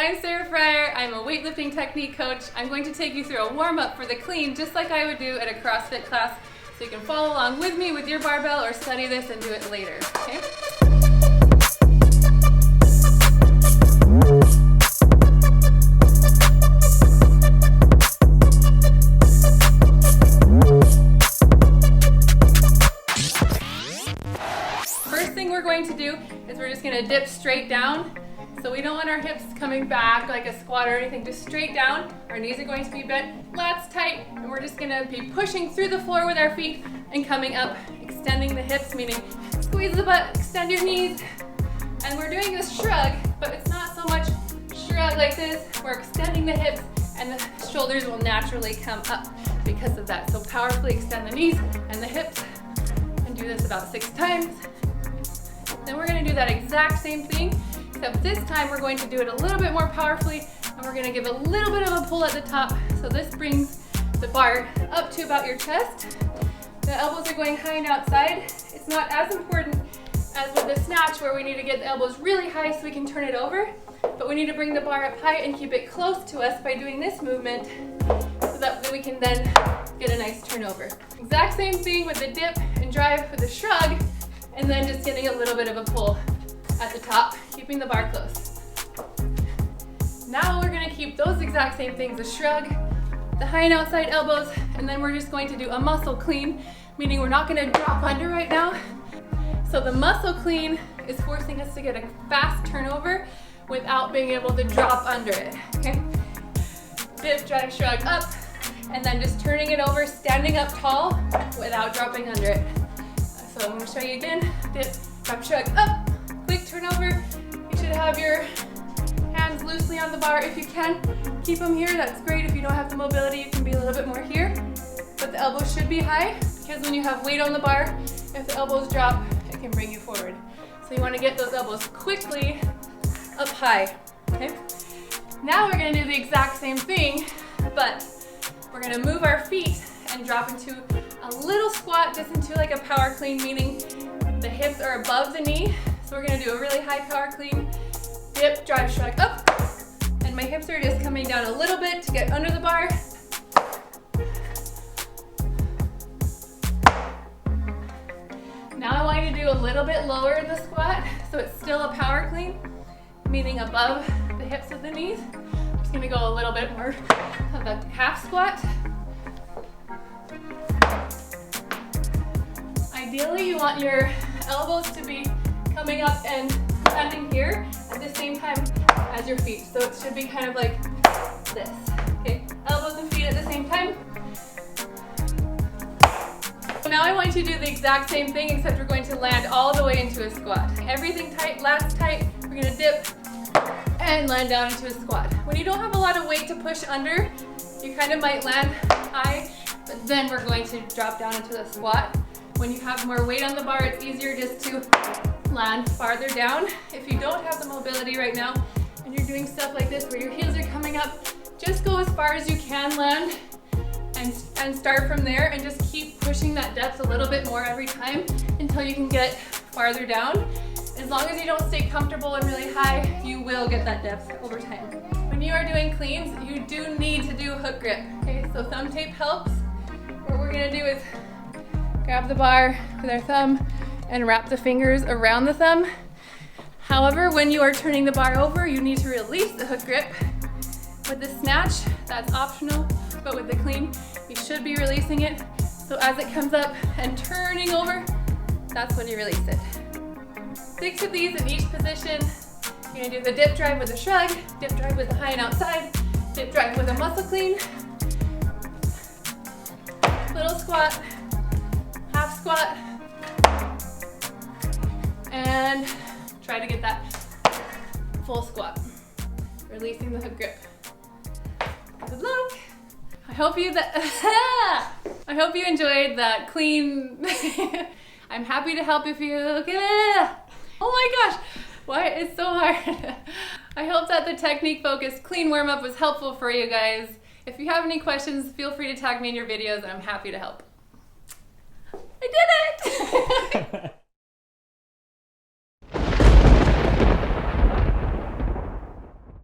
I'm Sarah Fryer. I'm a weightlifting technique coach. I'm going to take you through a warm-up for the clean, just like I would do at a CrossFit class, so you can follow along with me with your barbell or study this and do it later, okay? First thing we're going to do is we're just going to dip straight down. So we don't want our hips coming back like a squat or anything, just straight down. Our knees are going to be bent, lats tight, and we're just going to be pushing through the floor with our feet and coming up, extending the hips, meaning squeeze the butt, extend your knees. And we're doing this shrug, but it's not so much shrug like this. We're extending the hips and the shoulders will naturally come up because of that. So powerfully extend the knees and the hips and do this about 6 times. Then we're going to do that exact same thing, except this time we're going to do it a little bit more powerfully, and we're going to give a little bit of a pull at the top. So this brings the bar up to about your chest. The elbows are going high and outside. It's not as important as with the snatch where we need to get the elbows really high so we can turn it over, but we need to bring the bar up high and keep it close to us by doing this movement so that we can then get a nice turnover. Exact same thing with the dip and drive with the shrug, and then just getting a little bit of a pull at the top, keeping the bar close. Now we're gonna keep those exact same things, the shrug, the high and outside elbows, and then we're just going to do a muscle clean, meaning we're not gonna drop under right now. So the muscle clean is forcing us to get a fast turnover without being able to drop under it, okay? Dip, drive, shrug up, and then just turning it over, standing up tall without dropping under it. So I'm going to show you again. Dip, drop, shrug, up, quick turnover. You should have your hands loosely on the bar if you can. Keep them here, that's great. If you don't have the mobility, you can be a little bit more here. But the elbows should be high, because when you have weight on the bar, if the elbows drop, it can bring you forward. So you want to get those elbows quickly up high, okay? Now we're going to do the exact same thing, but we're going to move our feet and drop into a little squat, just into like a power clean, meaning the hips are above the knee. So we're gonna do a really high power clean, dip, drive, shrug up, and my hips are just coming down a little bit to get under the bar. Now I want you to do a little bit lower in the squat, so it's still a power clean, meaning above the hips of the knees. I'm just gonna go a little bit more of a half squat. Ideally, you want your elbows to be coming up and standing here at the same time as your feet. So it should be kind of like this, okay? Elbows and feet at the same time. So now I want you to do the exact same thing, except we're going to land all the way into a squat. Everything tight, lats tight. We're gonna dip and land down into a squat. When you don't have a lot of weight to push under, you kind of might land high, but then we're going to drop down into the squat. When you have more weight on the bar, it's easier just to land farther down. If you don't have the mobility right now and you're doing stuff like this where your heels are coming up, just go as far as you can land and start from there, and just keep pushing that depth a little bit more every time until you can get farther down. As long as you don't stay comfortable and really high, you will get that depth over time. When you are doing cleans, you do need to do hook grip, okay? So thumb tape helps. What we're gonna do is grab the bar with our thumb and wrap the fingers around the thumb. However, when you are turning the bar over, you need to release the hook grip. With the snatch, that's optional, but with the clean, you should be releasing it. So as it comes up and turning over, that's when you release it. 6 of these in each position. You're gonna do the dip drive with a shrug, dip drive with a high and outside, dip drive with a muscle clean, little squat, half squat, and try to get that full squat, releasing the hook grip. Good luck. I hope you enjoyed that clean. I'm happy to help if you. Oh my gosh, why it's so hard. I hope that the technique focused clean warm up was helpful for you guys. If you have any questions, feel free to tag me in your videos and I'm happy to help. I did it!